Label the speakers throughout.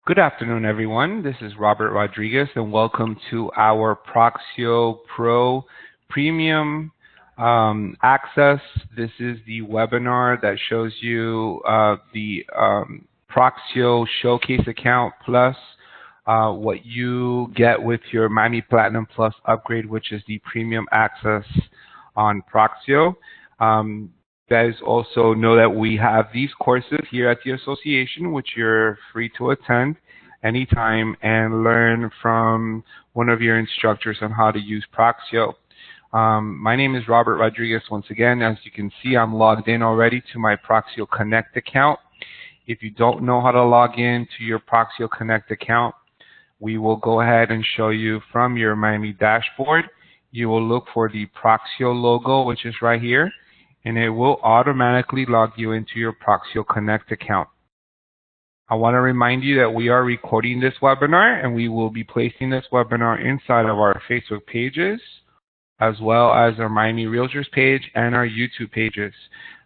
Speaker 1: Good afternoon, everyone. This is Robert Rodriguez, and welcome to our Proxio Pro Premium Access. This is the webinar that shows you the Proxio Showcase account plus what you get with your Miami Platinum Plus upgrade, which is the Premium Access on Proxio. Guys also know that we have these courses here at the association, which you're free to attend anytime and learn from one of your instructors on how to use Proxio. My name is Robert Rodriguez once again. As you can see, I'm logged in already to my Proxio Connect account. If you don't know how to log in to your Proxio Connect account, we will go ahead and show you from your Miami dashboard. You will look for the Proxio logo, which is right here, and it will automatically log you into your Proxio Connect account. I want to remind you that we are recording this webinar, and we will be placing this webinar inside of our Facebook pages, as well as our Miami Realtors page and our YouTube pages.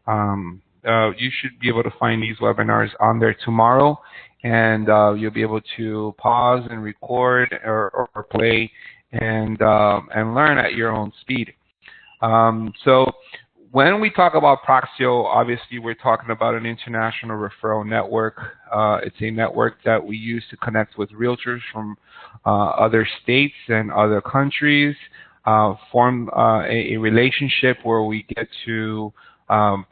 Speaker 1: You should be able to find these webinars on there tomorrow, and you'll be able to pause and record or play and learn at your own speed. So when we talk about Proxio, obviously we're talking about an international referral network. It's a network that we use to connect with realtors from other states and other countries, form a relationship where we get to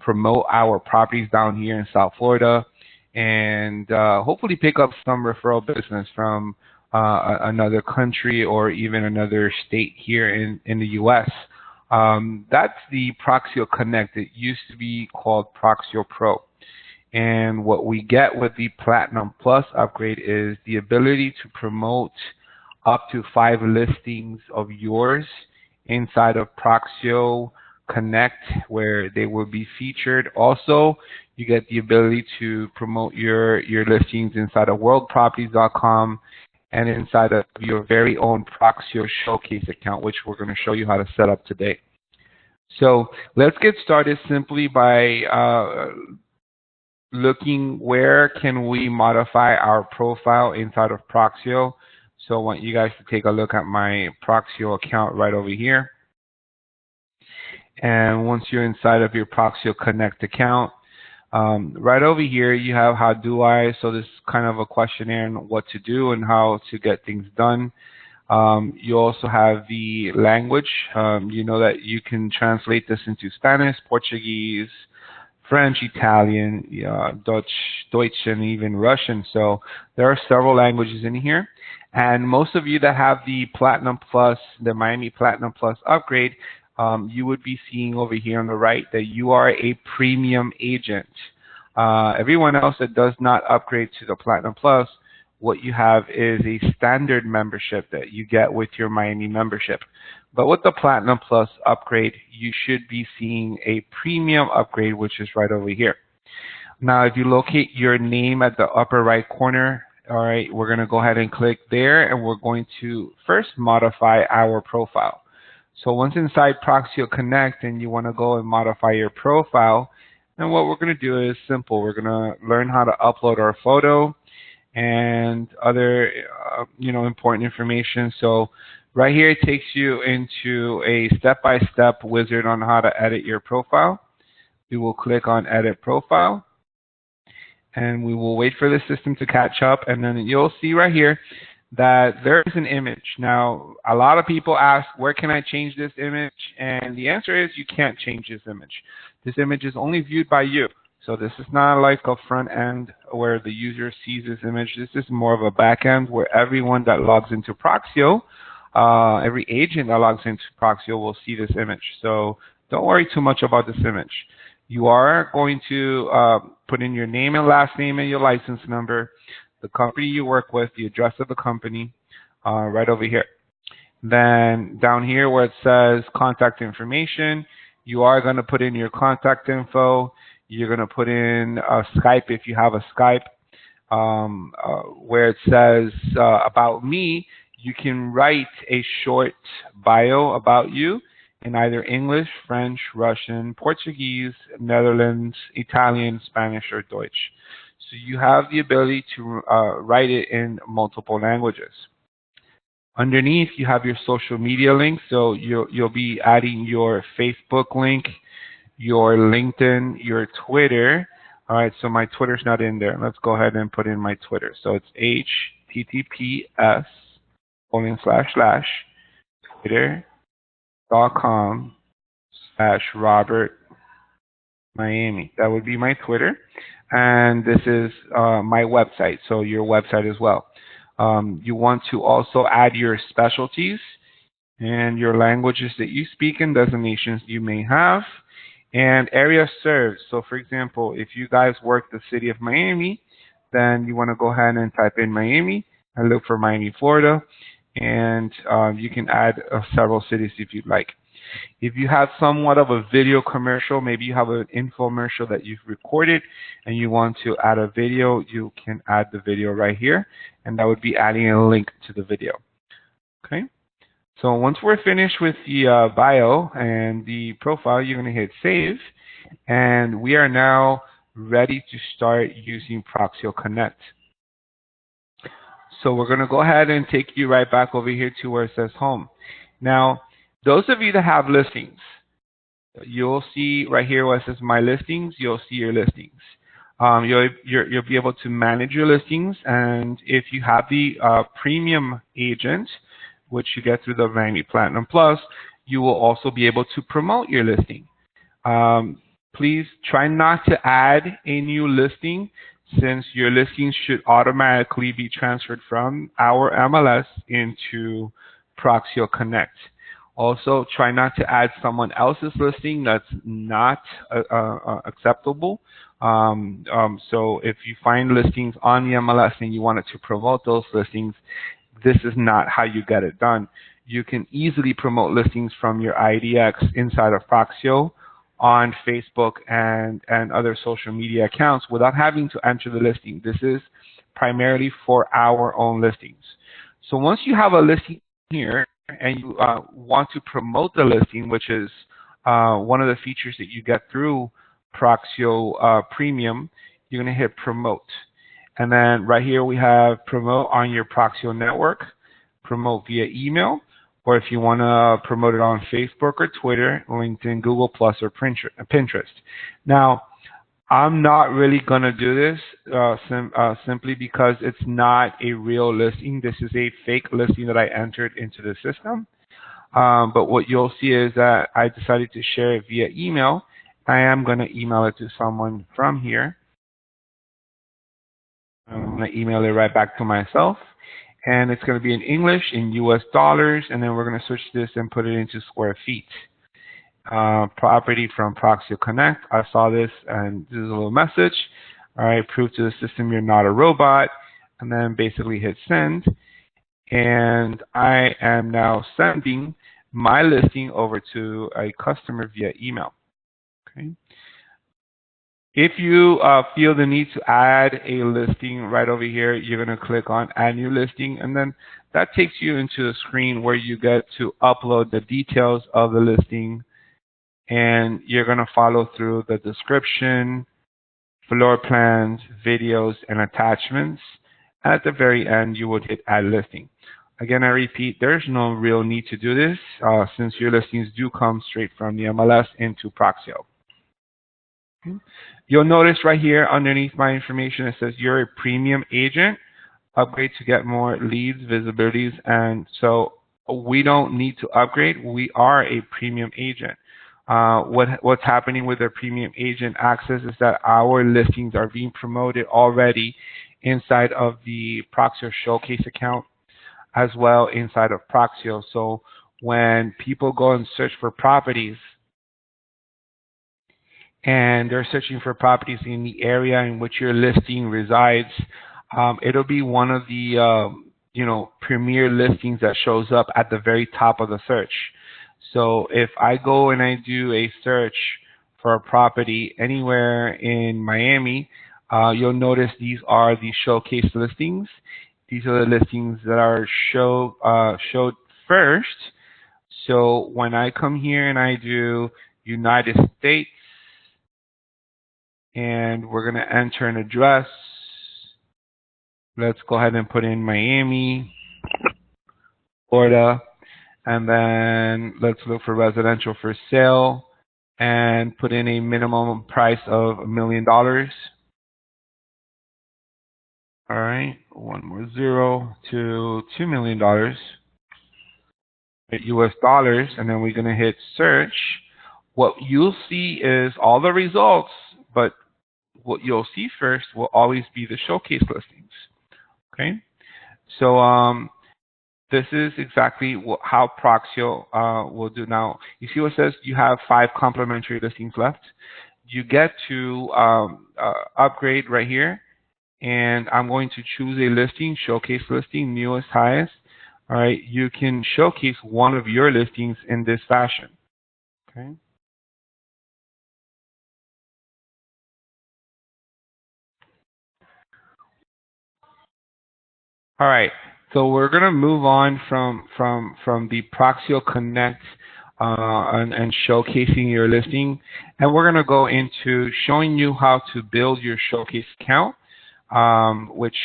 Speaker 1: promote our properties down here in South Florida, and hopefully pick up some referral business from another country or even another state here in the U.S. That's the Proxio Connect. It used to be called Proxio Pro. And what we get with the Platinum Plus upgrade is the ability to promote up to 5 listings of yours inside of Proxio Connect, where they will be featured. Also, you get the ability to promote your listings inside of worldproperties.com and inside of your very own Proxio Showcase account, which we're going to show you how to set up today. So let's get started simply by looking where can we modify our profile inside of Proxio. So I want you guys to take a look at my Proxio account right over here. And once you're inside of your Proxio Connect account, right over here, you have how do I. So this is kind of a questionnaire on what to do and how to get things done. You also have the language. You know that you can translate this into Spanish, Portuguese, French, Italian, Deutsch, and even Russian. So there are several languages in here. And most of you that have the Platinum Plus, the Miami Platinum Plus upgrade, you would be seeing over here on the right that you are a premium agent. Everyone else that does not upgrade to the Platinum Plus, what you have is a standard membership that you get with your Miami membership. But with the Platinum Plus upgrade, you should be seeing a premium upgrade, which is right over here. Now, if you locate your name at the upper right corner, all right, we're going to go ahead and click there, and we're going to first modify our profile. So once inside Proxio Connect and you want to go and modify your profile, then what we're going to do is simple. We're going to learn how to upload our photo and other important information. So right here it takes you into a step-by-step wizard on how to edit your profile. We will click on Edit Profile, and we will wait for the system to catch up, and then you'll see right here that there is an image. Now, a lot of people ask, where can I change this image? And the answer is you can't change this image. This image is only viewed by you. So this is not like a front end where the user sees this image. This is more of a back end where everyone that logs into Proxio, every agent that logs into Proxio will see this image. So don't worry too much about this image. You are going to put in your name and last name and your license number, the company you work with, the address of the company, right over here. Then down here where it says contact information, you are going to put in your contact info. You're going to put in Skype if you have a Skype. Where it says about me, you can write a short bio about you in either English, French, Russian, Portuguese, Netherlands, Italian, Spanish, or Deutsch. So you have the ability to write it in multiple languages. Underneath, you have your social media links. So you'll be adding your Facebook link, your LinkedIn, your Twitter. All right, so my Twitter's not in there. Let's go ahead and put in my Twitter. So it's https://twitter.com/Robert Miami. That would be my Twitter. And this is my website, so your website as well. You want to also add your specialties and your languages that you speak and designations you may have, and area served. So for example, if you guys work the city of Miami, then you want to go ahead and type in Miami and look for Miami, Florida, and you can add several cities if you'd like. If you have somewhat of a video commercial, maybe you have an infomercial that you've recorded and you want to add a video, you can add the video right here, and that would be adding a link to the video. Okay. So once we're finished with the bio and the profile, you're going to hit save, and we are now ready to start using Proxio Connect. So we're going to go ahead and take you right back over here to where it says home. Now, those of you that have listings, you'll see right here where it says my listings, you'll see your listings. You'll be able to manage your listings, and if you have the premium agent, which you get through the Miami Platinum Plus, you will also be able to promote your listing. Please try not to add a new listing, since your listings should automatically be transferred from our MLS into Proxio Connect. Also, try not to add someone else's listing that's not acceptable. So if you find listings on the MLS and you wanted to promote those listings, this is not how you get it done. You can easily promote listings from your IDX inside of Proxio on Facebook and other social media accounts without having to enter the listing. This is primarily for our own listings. So once you have a listing here and you want to promote the listing, which is one of the features that you get through Proxio Premium, you're going to hit promote. And then right here we have promote on your Proxio network, promote via email, or if you want to promote it on Facebook or Twitter, LinkedIn, Google Plus, or Pinterest. Now, I'm not really going to do this simply because it's not a real listing. This is a fake listing that I entered into the system. But what you'll see is that I decided to share it via email. I am going to email it to someone from here. I'm going to email it right back to myself. And it's going to be in English, in US dollars, and then we're going to switch this and put it into square feet. Property from Proxio Connect. I saw this, and this is a little message. All right, prove to the system you're not a robot, and then basically hit send. And I am now sending my listing over to a customer via email. Okay. If you feel the need to add a listing right over here, you're going to click on Add New Listing, and then that takes you into a screen where you get to upload the details of the listing, and you're going to follow through the description, floor plans, videos, and attachments. At the very end, you would hit Add Listing. Again, I repeat, there's no real need to do this since your listings do come straight from the MLS into Proxio. You'll notice right here underneath my information, it says you're a premium agent. Upgrade to get more leads, visibilities, and so we don't need to upgrade. We are a premium agent. What's happening with our premium agent access is that our listings are being promoted already inside of the Proxio Showcase account, as well inside of Proxio. So when people go and search for properties, and they're searching for properties in the area in which your listing resides, it'll be one of the premier listings that shows up at the very top of the search. So if I go and I do a search for a property anywhere in Miami, you'll notice these are the showcase listings. These are the listings that are showed first. So when I come here and I do United States, and we're going to enter an address, Let's go ahead and put in Miami, Florida, and then let's look for residential for sale and put in a minimum price of $1 million. All right, one more zero to $2 million US dollars, and then we're going to hit search. What you'll see is all the results, but what you'll see first will always be the showcase listings. Okay, so this is exactly how Proxio will do. Now, you see what it says you have 5 complimentary listings left. You get to upgrade right here, and I'm going to choose a listing, showcase listing, newest, highest. All right, you can showcase one of your listings in this fashion. Okay. All right, so we're going to move on from the Proxio Connect and showcasing your listing, and we're going to go into showing you how to build your showcase account, which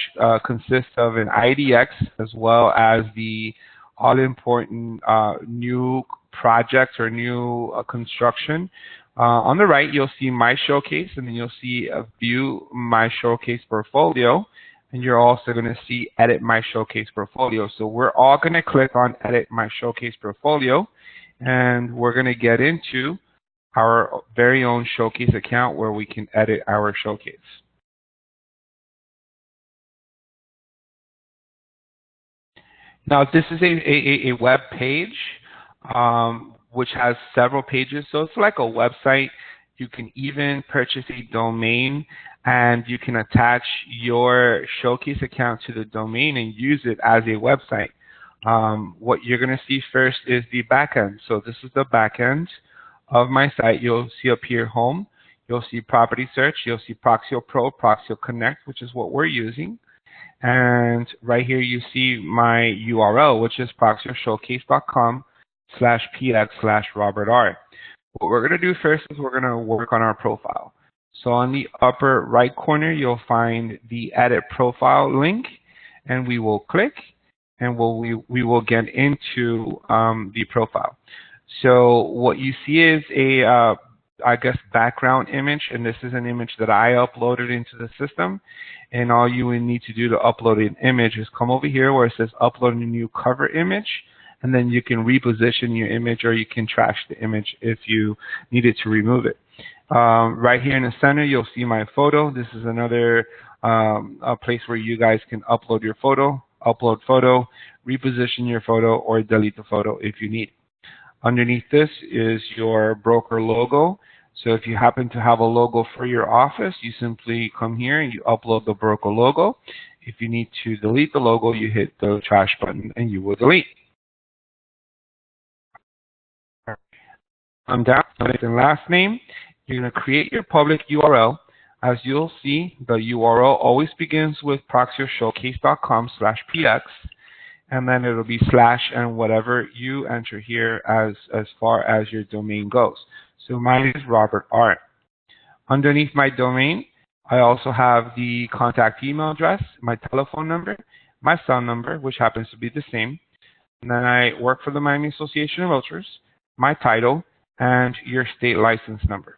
Speaker 1: consists of an IDX as well as the all-important new projects or new construction. On the right, you'll see My Showcase, and then you'll see View My Showcase Portfolio. And you're also going to see Edit My Showcase Portfolio. So we're all going to click on Edit My Showcase Portfolio, and we're going to get into our very own Showcase account where we can edit our showcase. Now, this is a web page which has several pages. So it's like a website. You can even purchase a domain, and you can attach your showcase account to the domain and use it as a website. What you're going to see first is the backend. So this is the backend of my site. You'll see up here home. You'll see property search. You'll see Proxio Pro, Proxio Connect, which is what we're using. And right here you see my URL, which is proxioshowcase.com/px/Robert R. What we're going to do first is we're going to work on our profile. So on the upper right corner, you'll find the Edit Profile link, and we will click, and we will get into the profile. So what you see is a, I guess, background image, and this is an image that I uploaded into the system. And all you would need to do to upload an image is come over here where it says Upload a New Cover Image, and then you can reposition your image, or you can trash the image if you needed to remove it. Right here in the center, you'll see my photo. This is another a place where you guys can upload your photo, reposition your photo, or delete the photo if you need. Underneath this is your broker logo. So if you happen to have a logo for your office, you simply come here and you upload the broker logo. If you need to delete the logo, you hit the trash button and you will delete. I'm down to last name. You're going to create your public URL. As you'll see, the URL always begins with proxioshowcase.com/px, and then it'll be / and whatever you enter here as far as your domain goes. So mine is Robert R. Underneath my domain, I also have the contact email address, my telephone number, my cell number, which happens to be the same. And then I work for the Miami Association of Realtors, my title, and your state license number.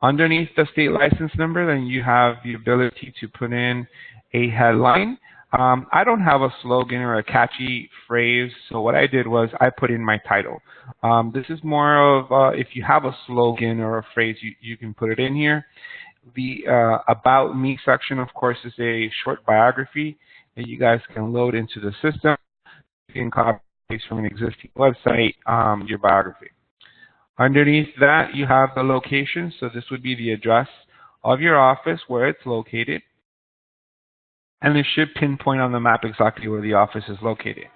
Speaker 1: Underneath the state license number, then you have the ability to put in a headline. I don't have a slogan or a catchy phrase, so what I did was I put in my title. This is more of if you have a slogan or a phrase, you can put it in here. The About Me section, of course, is a short biography that you guys can load into the system. You can copy paste from an existing website, your biography. Underneath that, you have the location. So this would be the address of your office, where it's located. And it should pinpoint on the map exactly where the office is located.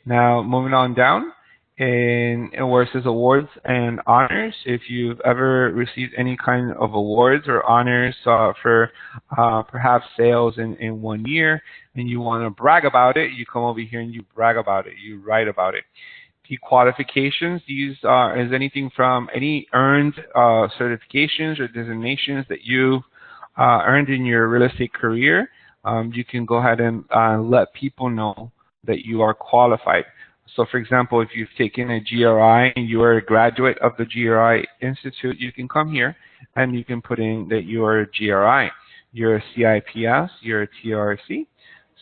Speaker 1: Now, moving on down, and where it says awards and honors, if you've ever received any kind of awards or honors for perhaps sales in 1 year, and you want to brag about it, you come over here and you brag about it, you write about it. The qualifications, these is anything from any earned certifications or designations that you earned in your real estate career. you can go ahead and let people know that you are qualified. So for example, if you've taken a GRI and you are a graduate of the GRI Institute, you can come here and you can put in that you are a GRI. You're a CIPS, you're a TRC.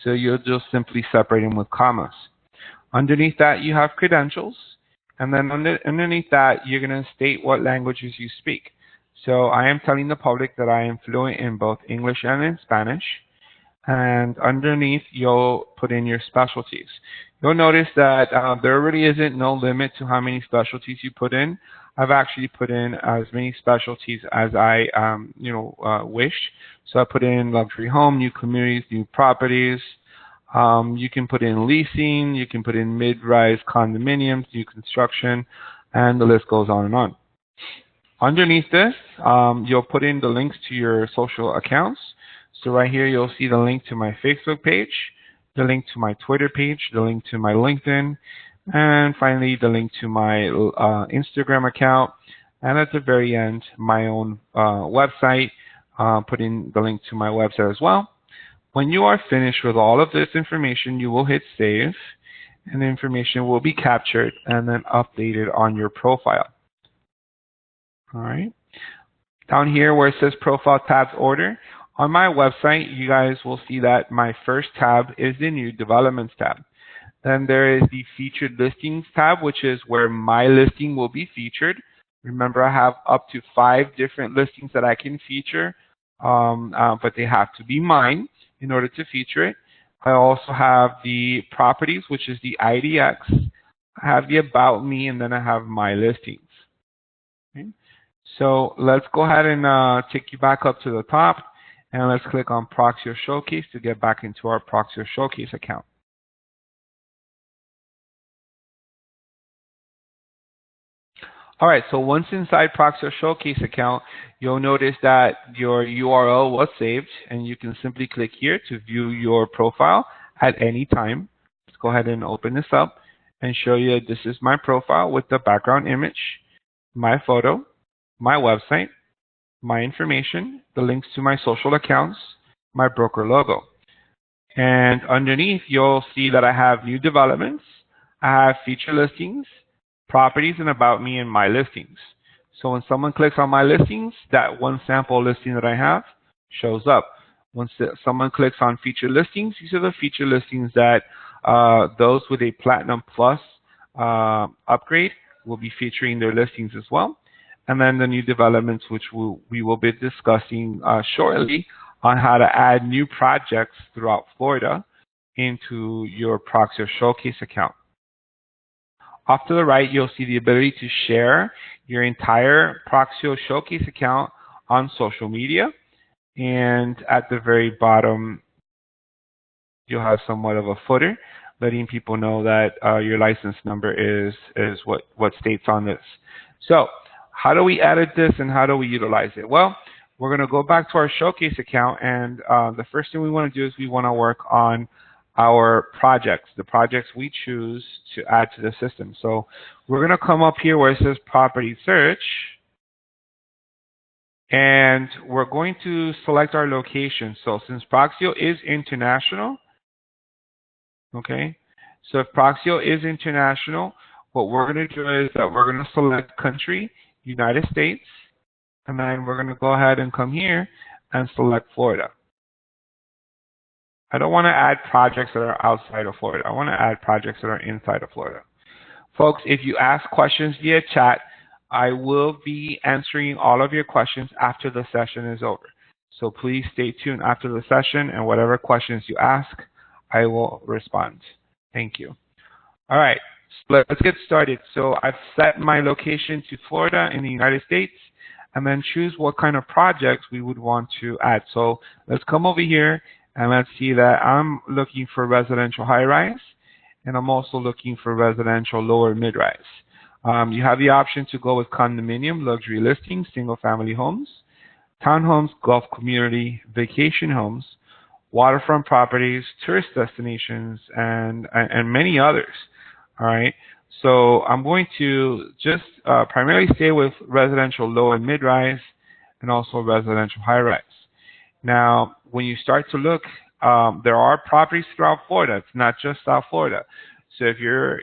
Speaker 1: So you'll just simply separate them with commas. Underneath that, you have credentials. And then underneath that, you're going to state what languages you speak. So I am telling the public that I am fluent in both English and in Spanish. And underneath, you'll put in your specialties. You'll notice that there really isn't no limit to how many specialties you put in. I've actually put in as many specialties as I wish. So I put in luxury home, new communities, new properties. You can put in leasing, you can put in mid-rise condominiums, new construction, and the list goes on and on. Underneath this, you'll put in the links to your social accounts. So right here, you'll see the link to my Facebook page, the link to my Twitter page, the link to my LinkedIn, and finally the link to my Instagram account. And at the very end, my own website, put in the link to my website as well. When you are finished with all of this information, you will hit save, and the information will be captured and then updated on your profile. All right. Down here where it says Profile Tabs Order, on my website, you guys will see that my first tab is the New Developments tab. Then there is the Featured Listings tab, which is where my listing will be featured. Remember, I have up to 5 different listings that I can feature, but they have to be mine in order to feature it. I also have the Properties, which is the IDX. I have the About Me, and then I have My Listings. Okay. So let's go ahead and take you back up to the top. And let's click on Proxio Showcase to get back into our Proxio Showcase account. All right, so once inside Proxio Showcase account, you'll notice that your URL was saved, and you can simply click here to view your profile at any time. Let's go ahead and open this up and show you this is my profile with the background image, my photo, my website, my information, the links to my social accounts, my broker logo. And underneath, you'll see that I have new developments, I have feature listings, properties, and about me and my listings. So when someone clicks on my listings, that one sample listing that I have shows up. Once someone clicks on feature listings, these are the feature listings that those with a Platinum Plus upgrade will be featuring their listings as well. And then the new developments, which we will be discussing shortly on how to add new projects throughout Florida into your Proxio Showcase account. Off to the right, you'll see the ability to share your entire Proxio Showcase account on social media. And at the very bottom, you'll have somewhat of a footer letting people know that your license number is what states on this. So how do we edit this and how do we utilize it? Well, we're going to go back to our Showcase account, and the first thing we want to do is we want to work on our projects, the projects we choose to add to the system. So we're going to come up here where it says Property Search, and we're going to select our location. So since Proxio is international, okay, so if Proxio is international, what we're going to do is that we're going to select country, United States, and then we're going to go ahead and come here and select Florida. I don't want to add projects that are outside of Florida. I want to add projects that are inside of Florida. Folks, if you ask questions via chat, I will be answering all of your questions after the session is over. So please stay tuned after the session, and whatever questions you ask, I will respond. Thank you. All right, so let's get started. So I've set my location to Florida in the United States, and then choose what kind of projects we would want to add. So let's come over here and let's see that I'm looking for residential high-rise, and I'm also looking for residential lower mid-rise. You have the option to go with condominium, luxury listings, single-family homes, townhomes, golf community, vacation homes, waterfront properties, tourist destinations, and many others. All right. So I'm going to just primarily stay with residential low and mid-rise, and also residential high-rise. Now, when you start to look there are properties throughout Florida. It's not just South Florida. So if you're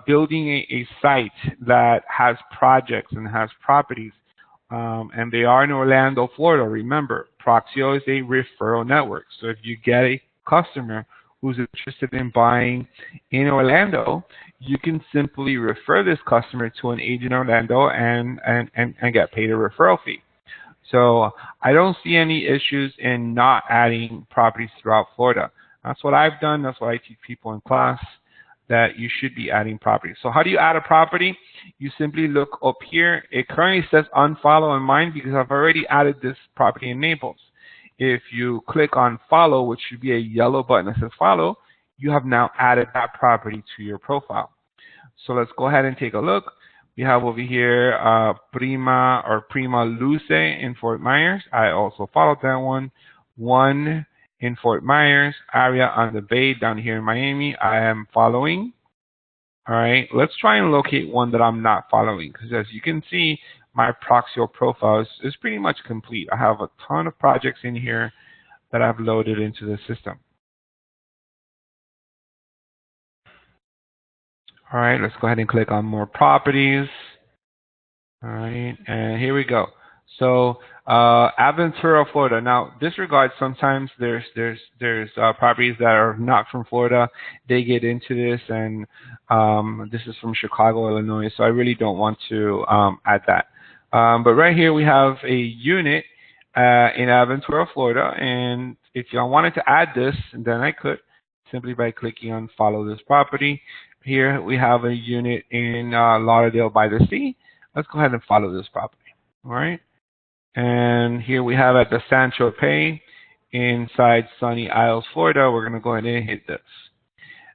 Speaker 1: building a site that has projects and has properties, and they are in Orlando, Florida, remember, Proxio is a referral network. So if you get a customer who's interested in buying in Orlando, you can simply refer this customer to an agent in Orlando and get paid a referral fee. So I don't see any issues in not adding properties throughout Florida. That's what I've done. That's what I teach people in class, that you should be adding properties. So how do you add a property? You simply look up here. It currently says unfollow on mine because I've already added this property in Naples. If you click on follow, which should be a yellow button that says follow, you have now added that property to your profile. So let's go ahead and take a look. We have over here Prima Luce in Fort Myers. I also followed that one. One in Fort Myers, Aria on the Bay down here in Miami, I am following. All right, let's try and locate one that I'm not following, because as you can see, my Proxio profile is pretty much complete. I have a ton of projects in here that I've loaded into the system. All right, let's go ahead and click on more properties. All right, and here we go. So Aventura, Florida. Now, disregard, sometimes there's properties that are not from Florida. They get into this, and this is from Chicago, Illinois. So I really don't want to add that. But right here we have a unit in Aventura, Florida, and if I wanted to add this, then I could simply by clicking on follow this property. Here we have a unit in Lauderdale by the Sea. Let's go ahead and follow this property. All right. And here we have at the San Tropez inside Sunny Isles, Florida. We're going to go ahead and hit this.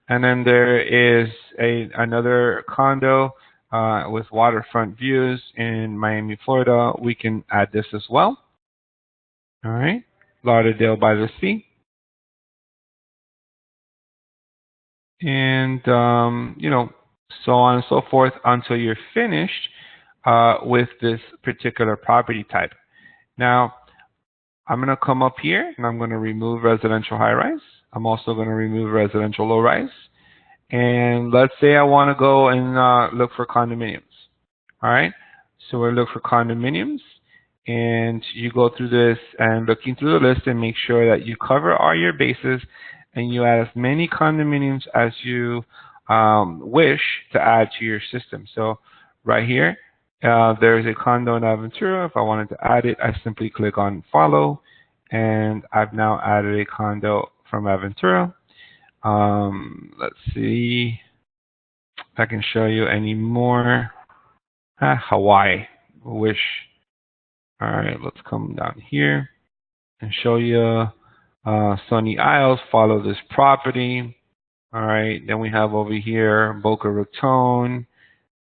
Speaker 1: And then there is another condo with waterfront views in Miami, Florida. We can add this as well. All right. Lauderdale by the Sea. And, so on and so forth until you're finished with this particular property type. Now, I'm going to come up here and I'm going to remove residential high-rise. I'm also going to remove residential low-rise. And let's say I want to go and look for condominiums. All right. So we'll look for condominiums. And you go through this and looking through the list and make sure that you cover all your bases and you add as many condominiums as you wish to add to your system. So right here, there's a condo in Aventura. If I wanted to add it, I simply click on follow, and I've now added a condo from Aventura. Let's see if I can show you any more. Hawaii, wish. All right, let's come down here and show you Sunny Isles. Follow this property. All right, then we have over here Boca Raton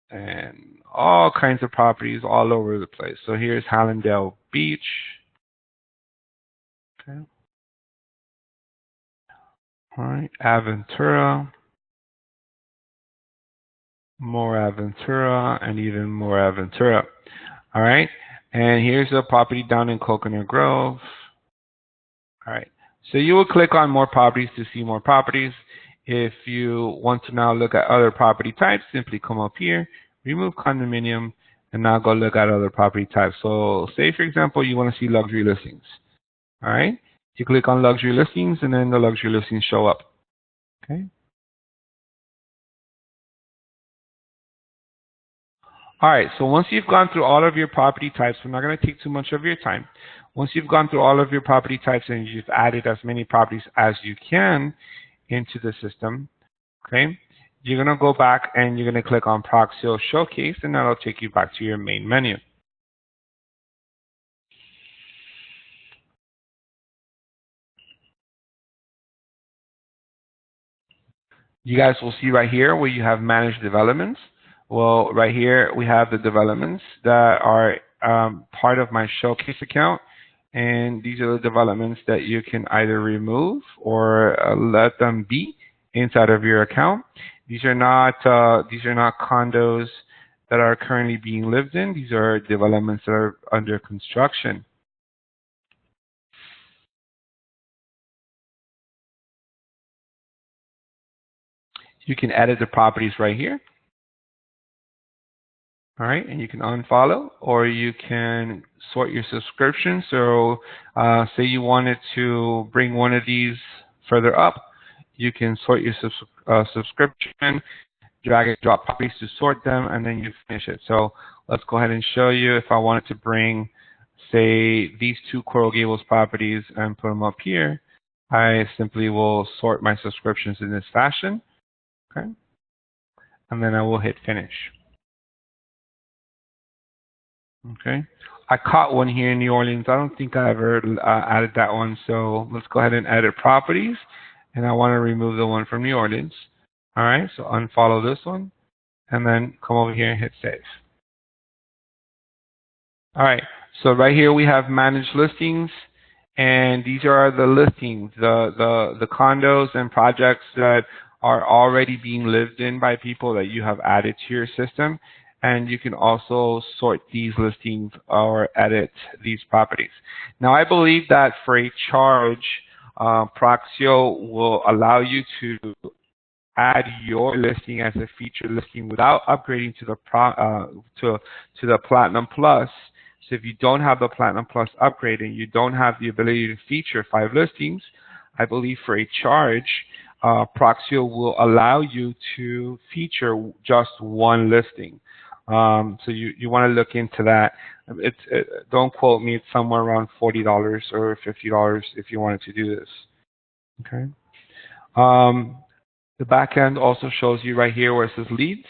Speaker 1: and all kinds of properties all over the place. So here's Hallandale Beach. Okay. All right, Aventura, more Aventura, and even more Aventura. All right, and here's a property down in Coconut Grove. All right, so you will click on more properties to see more properties. If you want to now look at other property types, simply come up here, remove condominium, and now go look at other property types. So say, for example, you want to see luxury listings. All right, you click on luxury listings, and then the luxury listings show up. Okay. All right, so once you've gone through all of your property types, we're not going to take too much of your time. Once you've gone through all of your property types and you've added as many properties as you can into the system, okay, you're going to go back and you're going to click on Proxio Showcase, and that'll take you back to your main menu. You guys will see right here where you have managed developments. Well, right here we have the developments that are part of my Showcase account, and these are the developments that you can either remove or let them be inside of your account. These are not condos that are currently being lived in. These are developments that are under construction. You can edit the properties right here. All right, and you can unfollow, or you can sort your subscriptions. So say you wanted to bring one of these further up, you can sort your subscription, drag and drop properties to sort them, and then you finish it. So let's go ahead and show you if I wanted to bring, say, these two Coral Gables properties and put them up here. I simply will sort my subscriptions in this fashion, okay? And then I will hit finish. Okay. I caught one here in New Orleans. I don't think I ever added that one. So let's go ahead and edit properties. And I want to remove the one from New Orleans. All right. So unfollow this one. And then come over here and hit save. All right. So right here we have managed listings. And these are the listings, the condos and projects that are already being lived in by people that you have added to your system. And you can also sort these listings or edit these properties. Now, I believe that for a charge, Proxio will allow you to add your listing as a featured listing without upgrading to the Platinum Plus. So if you don't have the Platinum Plus upgrade and you don't have the ability to feature 5 listings, I believe for a charge, Proxio will allow you to feature just one listing. So you want to look into that. Don't quote me. It's somewhere around $40 or $50 if you wanted to do this. Okay. The back end also shows you right here where it says leads.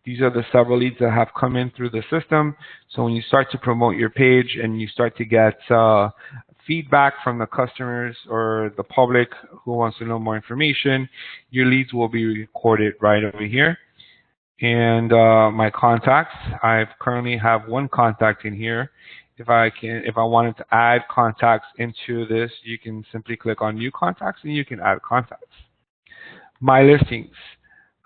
Speaker 1: These are the several leads that have come in through the system. So when you start to promote your page and you start to get feedback from the customers or the public who wants to know more information, your leads will be recorded right over here. And my contacts, I currently have one contact in here. If I wanted to add contacts into this, you can simply click on new contacts and you can add contacts. My listings.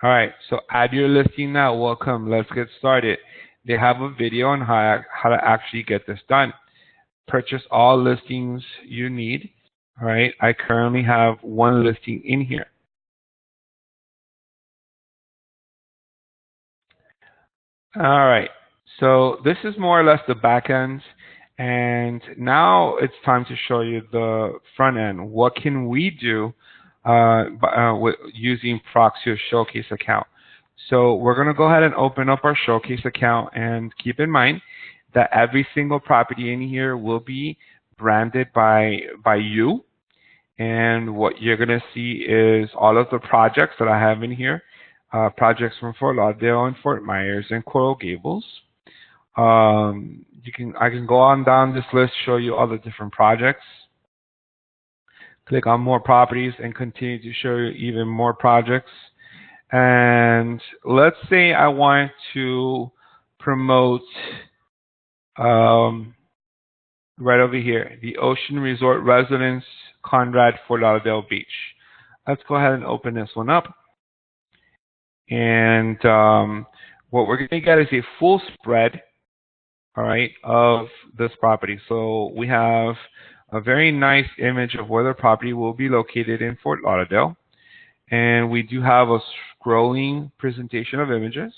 Speaker 1: All right, so add your listing now. Welcome. Let's get started. They have a video on how to actually get this done. Purchase all listings you need. All right, I currently have one listing in here. All right, so this is more or less the back end. And now it's time to show you the front end. What can we do using Proxio Showcase account? So we're going to go ahead and open up our Showcase account, and keep in mind that every single property in here will be branded by you. And what you're going to see is all of the projects that I have in here, projects from Fort Lauderdale and Fort Myers and Coral Gables. I can go on down this list, show you all the different projects. Click on more properties and continue to show you even more projects. And let's say I want to promote right over here, the Ocean Resort Residence, Conrad, Fort Lauderdale Beach. Let's go ahead and open this one up. And what we're going to get is a full spread, all right, of this property. So we have a very nice image of where the property will be located in Fort Lauderdale. And we do have a scrolling presentation of images.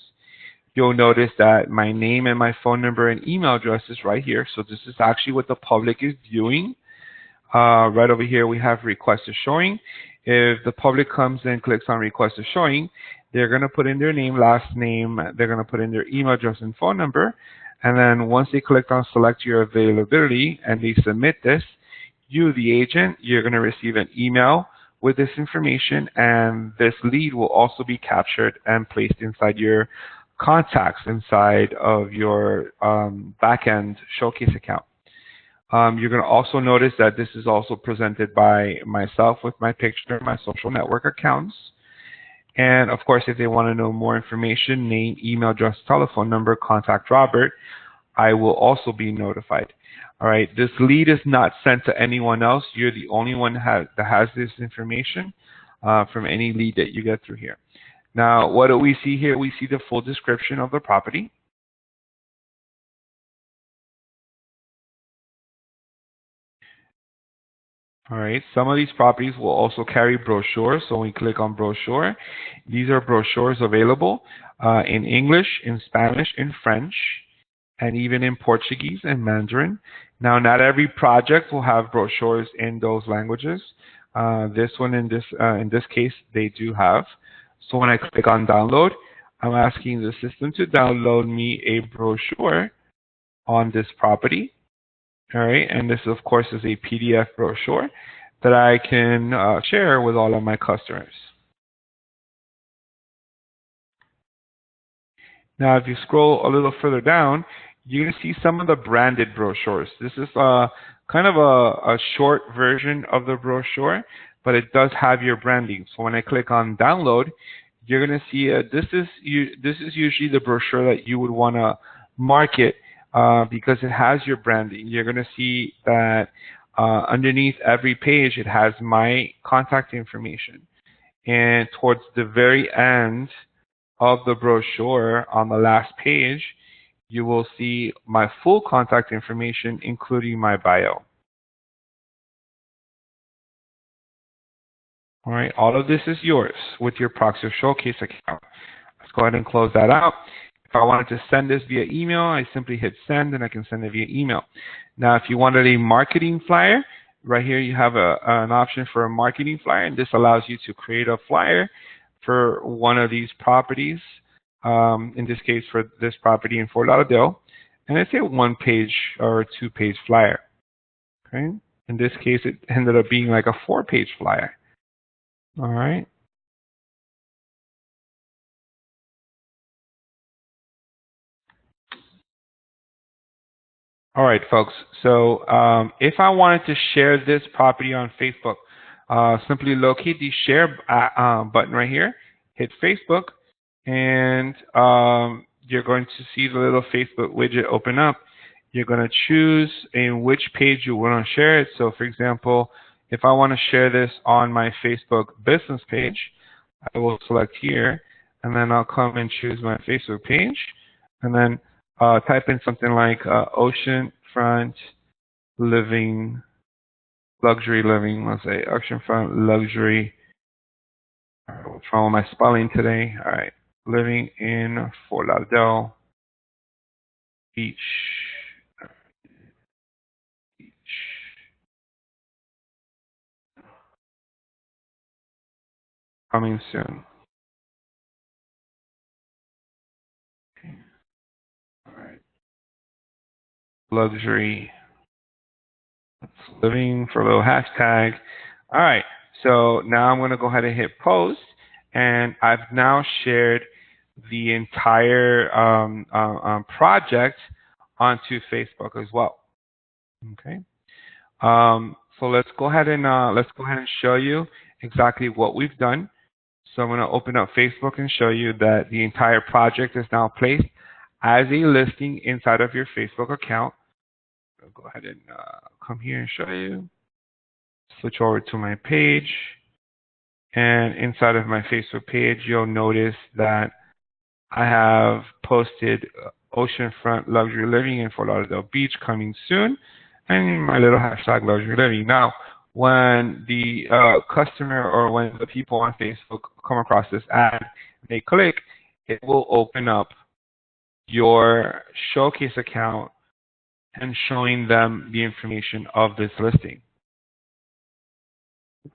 Speaker 1: You'll notice that my name and my phone number and email address is right here. So this is actually what the public is viewing. Right over here, we have request a showing. If the public comes and clicks on request a showing, they're going to put in their name, last name, they're going to put in their email address and phone number. And then once they click on select your availability and they submit this, you, the agent, you're going to receive an email with this information, and this lead will also be captured and placed inside your contacts inside of your backend Showcase account. You're going to also notice that this is also presented by myself with my picture, my social network accounts. And of course, if they want to know more information, name, email address, telephone number, contact Robert, I will also be notified. All right, this lead is not sent to anyone else. You're the only one that has this information from any lead that you get through here. Now, what do we see here? We see the full description of the property. All right. Some of these properties will also carry brochures. So when we click on brochure, these are brochures available in English, in Spanish, in French, and even in Portuguese and Mandarin. Now, not every project will have brochures in those languages. This one, in this case, they do have. So when I click on download, I'm asking the system to download me a brochure on this property. All right, and this, of course, is a PDF brochure that I can share with all of my customers. Now, if you scroll a little further down, you're going to see some of the branded brochures. This is kind of a short version of the brochure, but it does have your branding. So when I click on download, you're going to see this is usually the brochure that you would want to market because it has your branding. You're going to see that underneath every page, it has my contact information. And towards the very end of the brochure, on the last page, you will see my full contact information, including my bio. All right, all of this is yours with your Proxio Showcase account. Let's go ahead and close that out. If I wanted to send this via email, I simply hit send and I can send it via email. Now, if you wanted a marketing flyer, right here you have an option for a marketing flyer, and this allows you to create a flyer for one of these properties, in this case for this property in Fort Lauderdale, and it's a one-page or two-page flyer. Okay. In this case, it ended up being like a 4-page flyer. All right. All right, folks. So if I wanted to share this property on Facebook, simply locate the share button right here, hit Facebook, and you're going to see the little Facebook widget open up. You're going to choose in which page you want to share it. So, for example, if I want to share this on my Facebook business page, I will select here, and then I'll come and choose my Facebook page, and then type in something like oceanfront living, luxury living. Let's say oceanfront luxury. What's wrong with my spelling today? All right, living in Fort Lauderdale Beach. Coming soon. Okay. All right. Luxury living for a little hashtag. All right. So now I'm going to go ahead and hit post, and I've now shared the entire project onto Facebook as well. Okay. So let's go ahead and show you exactly what we've done. So I'm going to open up Facebook and show you that the entire project is now placed as a listing inside of your Facebook account. I'll go ahead and come here and show you. Switch over to my page. And inside of my Facebook page, you'll notice that I have posted oceanfront luxury living in Fort Lauderdale Beach coming soon, and my little hashtag luxury living. Now, when the customer or when the people on Facebook come across this ad, they click, it will open up your Showcase account and showing them the information of this listing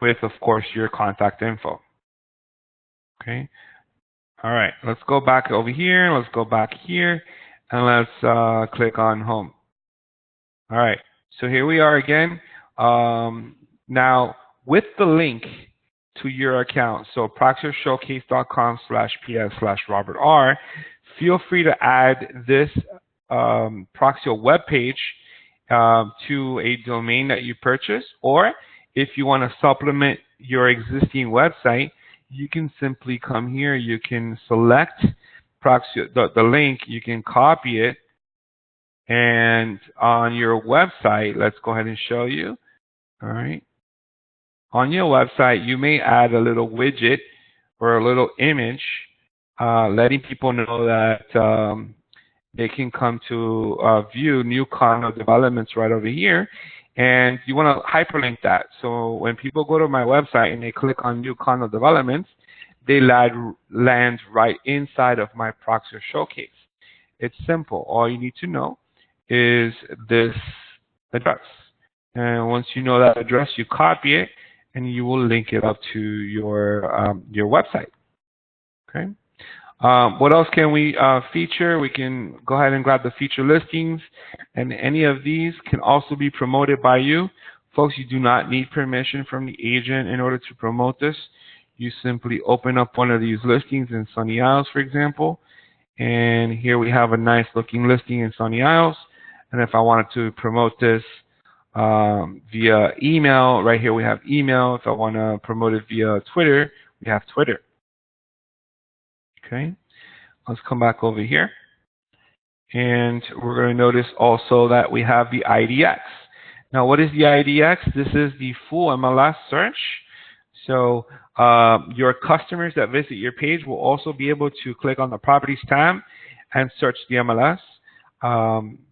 Speaker 1: with, of course, your contact info. Okay. All right. Let's go back over here. Let's go back here, and let's click on home. All right. So here we are again. Now, with the link to your account, so proxioshowcase.com/ps/RobertR, feel free to add this Proxio webpage to a domain that you purchase, or if you want to supplement your existing website, you can simply come here. You can select Proxio, the link, you can copy it, and on your website, let's go ahead and show you. All right. On your website, you may add a little widget or a little image letting people know that they can come to view new condo developments right over here. And you want to hyperlink that. So when people go to my website and they click on new condo developments, they land right inside of my Proxio Showcase. It's simple. All you need to know is this address. And once you know that address, you copy it and you will link it up to your website. Okay. What else can we feature? We can go ahead and grab the feature listings, and any of these can also be promoted by you. Folks, you do not need permission from the agent in order to promote this. You simply open up one of these listings in Sunny Isles, for example, and here we have a nice looking listing in Sunny Isles. And if I wanted to promote this via email, right here we have email. If I want to promote it via Twitter, we have Twitter. Okay, let's come back over here. And we're going to notice also that we have the IDX. Now, what is the IDX? This is the full MLS search. So your customers that visit your page will also be able to click on the Properties tab and search the MLS.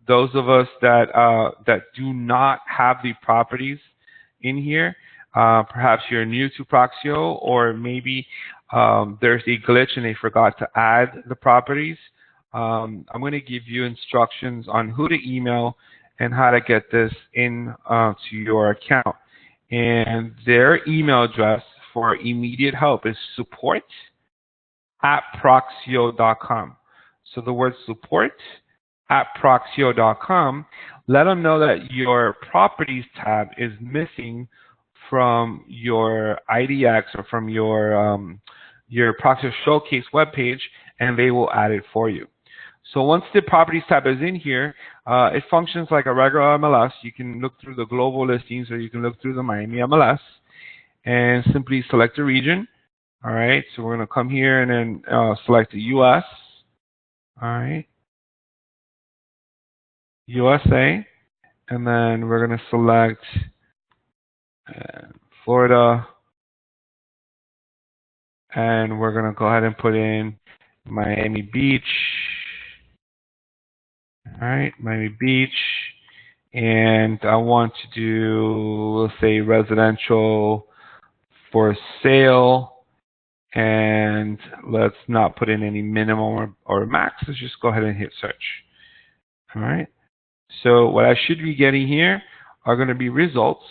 Speaker 1: Those of us that do not have the properties in here, perhaps you're new to Proxio, or maybe there's a glitch and they forgot to add the properties. I'm going to give you instructions on who to email and how to get this in to your account. And their email address for immediate help is support@proxio.com. So the word support@proxio.com, let them know that your properties tab is missing from your IDX or from your Proxio Showcase webpage, and they will add it for you. So once the properties tab is in here, it functions like a regular MLS. You can look through the global listings, or you can look through the Miami MLS and simply select a region. All right, so we're going to come here and then select the US. All right, USA, and then we're going to select Florida, and we're going to go ahead and put in Miami Beach. All right, Miami Beach, and I want to do, let's say, residential for sale, and let's not put in any minimum or max. Let's just go ahead and hit search. All right, so what I should be getting here are going to be results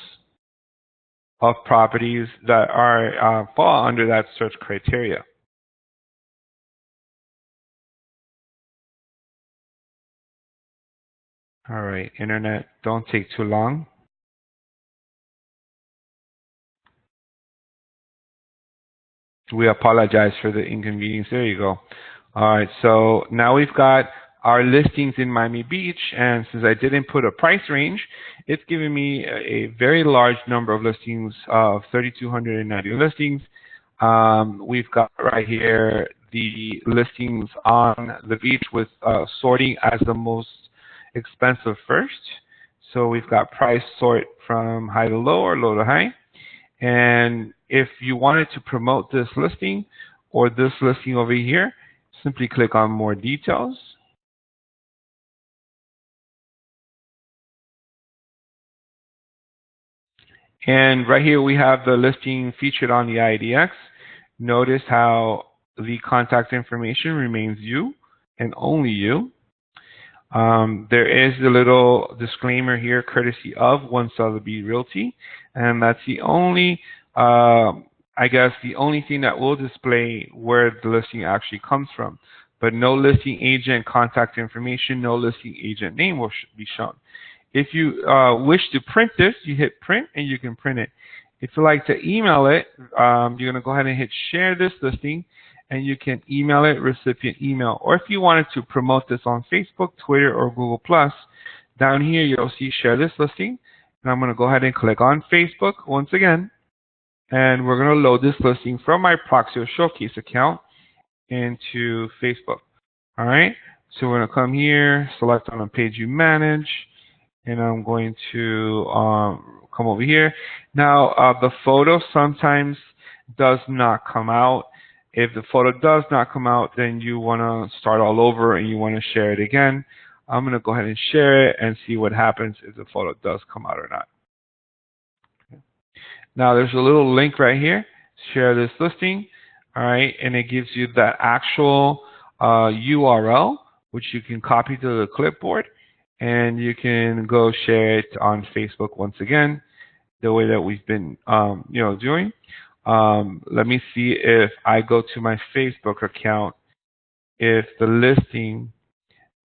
Speaker 1: of properties that are fall under that search criteria. All right, internet, don't take too long. We apologize for the inconvenience. There you go. All right, so now we've got our listings in Miami Beach, and since I didn't put a price range, it's giving me a very large number of listings of 3,290 listings. We've got right here the listings on the beach with sorting as the most expensive first. So we've got price sort from high to low or low to high. And if you wanted to promote this listing or this listing over here, simply click on more details. And right here we have the listing featured on the IDX. Notice how the contact information remains you and only you. There is a little disclaimer here, courtesy of One Sotheby's Realty, and that's the only, I guess, the only thing that will display where the listing actually comes from. But no listing agent contact information, no listing agent name will be shown. If you wish to print this, you hit print and you can print it. If you like to email it, you're going to go ahead and hit share this listing, and you can email it, recipient email. Or if you wanted to promote this on Facebook, Twitter, or Google+, down here you'll see share this listing. And I'm going to go ahead and click on Facebook once again. And we're going to load this listing from my Proxio Showcase account into Facebook. All right, so we're going to come here, select on a page you manage, and I'm going to come over here. Now, the photo sometimes does not come out. If the photo does not come out, then you want to start all over and you want to share it again. I'm going to go ahead and share it and see what happens if the photo does come out or not. Now there's a little link right here, share this listing, all right, and it gives you that actual URL, which you can copy to the clipboard, and you can go share it on Facebook once again, the way that we've been, doing. Let me see if I go to my Facebook account, if the listing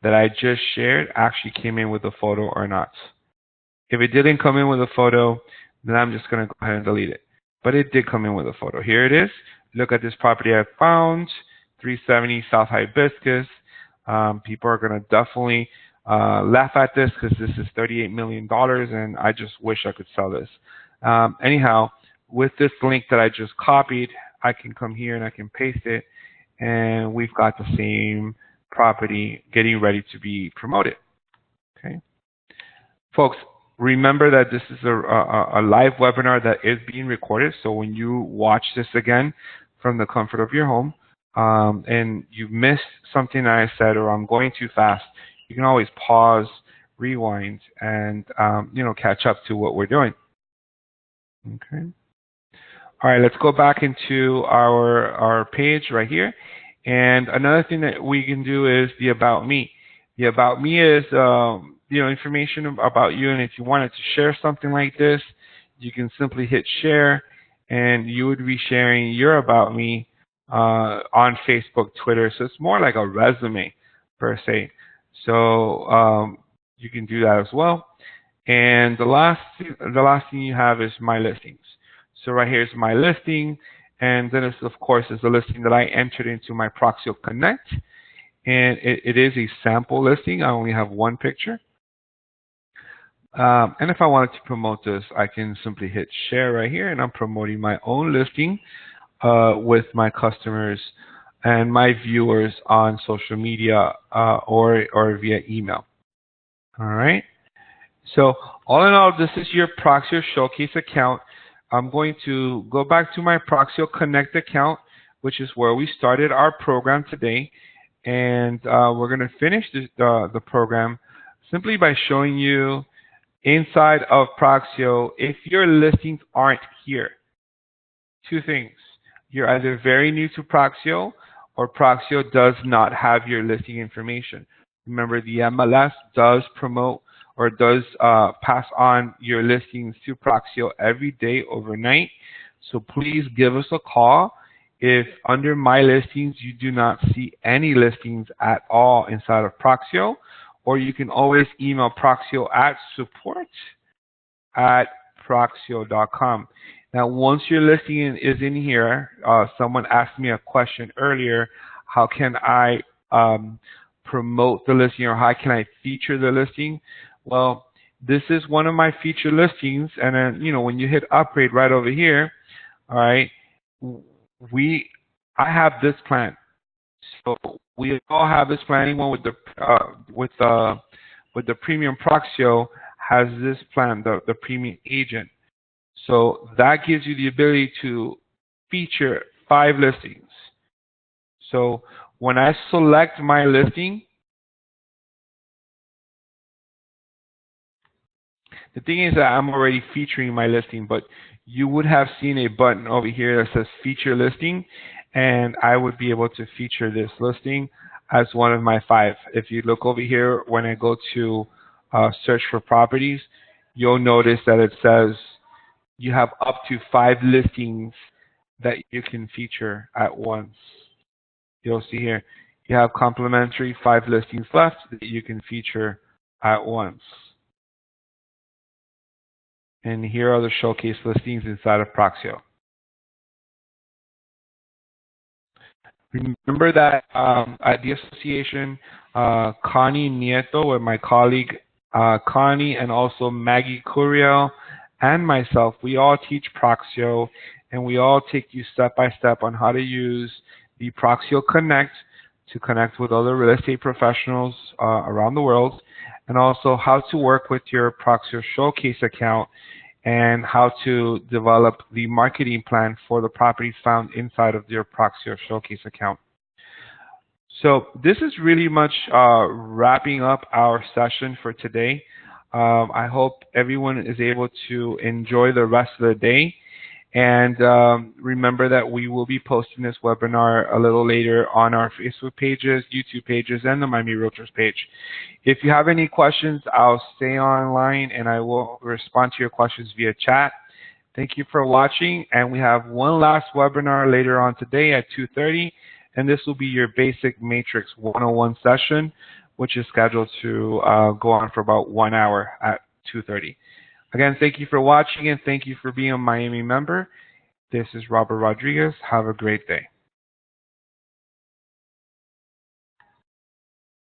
Speaker 1: that I just shared actually came in with a photo or not. If it didn't come in with a photo, then I'm just going to go ahead and delete it. But it did come in with a photo. Here it is. Look at this property I found, 370 South Hibiscus. People are going to definitely laugh at this because this is $38 million, and I just wish I could sell this. Anyhow, with this link that I just copied, I can come here and I can paste it, and we've got the same property getting ready to be promoted. Okay, folks, remember that this is a live webinar that is being recorded. So when you watch this again from the comfort of your home, and you missed something that I said, or I'm going too fast, you can always pause, rewind, and catch up to what we're doing. Okay. All right, let's go back into our page right here. And another thing that we can do is the About Me. The About Me is information about you, and if you wanted to share something like this, you can simply hit share, and you would be sharing your About Me on Facebook, Twitter. So it's more like a resume per se. So you can do that as well. And the last thing you have is My Listings. So right here is My Listing, and then it's, of course, is the listing that I entered into my Proxio Connect. And it is a sample listing. I only have one picture. And if I wanted to promote this, I can simply hit share right here, and I'm promoting my own listing with my customers and my viewers on social media or via email. All right. So all in all, this is your Proxio Showcase account. I'm going to go back to my Proxio Connect account, which is where we started our program today. And we're going to finish the program simply by showing you inside of Proxio, if your listings aren't here, two things. You're either very new to Proxio, or Proxio does not have your listing information. Remember, the MLS does promote or does pass on your listings to Proxio every day overnight. So please give us a call if under My Listings you do not see any listings at all inside of Proxio, or you can always email Proxio at support@proxio.com. Now, once your listing is in here, someone asked me a question earlier, how can I promote the listing, or how can I feature the listing? Well, this is one of my featured listings, and then when you hit upgrade right over here, all right, I have this plan. So we all have this plan. Anyone with the premium Proxio has this plan, the premium agent. So that gives you the ability to feature 5 listings. So when I select my listing, the thing is that I'm already featuring my listing, but you would have seen a button over here that says feature listing, and I would be able to feature this listing as one of my 5. If you look over here, when I go to search for properties, you'll notice that it says you have up to 5 listings that you can feature at once. You'll see here, you have complimentary 5 listings left that you can feature at once. And here are the showcase listings inside of Proxio. Remember that at the association, Connie Nieto, with my colleague Connie, and also Maggie Curiel and myself, we all teach Proxio, and we all take you step by step on how to use the Proxio Connect to connect with other real estate professionals around the world, and also how to work with your Proxio Showcase account and how to develop the marketing plan for the properties found inside of your Proxio Showcase account. So this is really much wrapping up our session for today. I hope everyone is able to enjoy the rest of the day. And remember that we will be posting this webinar a little later on our Facebook pages, YouTube pages, and the Miami Realtors page. If you have any questions, I'll stay online and I will respond to your questions via chat. Thank you for watching, and we have one last webinar later on today at 2:30, and this will be your Basic Matrix 101 session, which is scheduled to go on for about 1 hour at 2:30. Again, thank you for watching, and thank you for being a Miami member. This is Robert Rodriguez. Have a great day.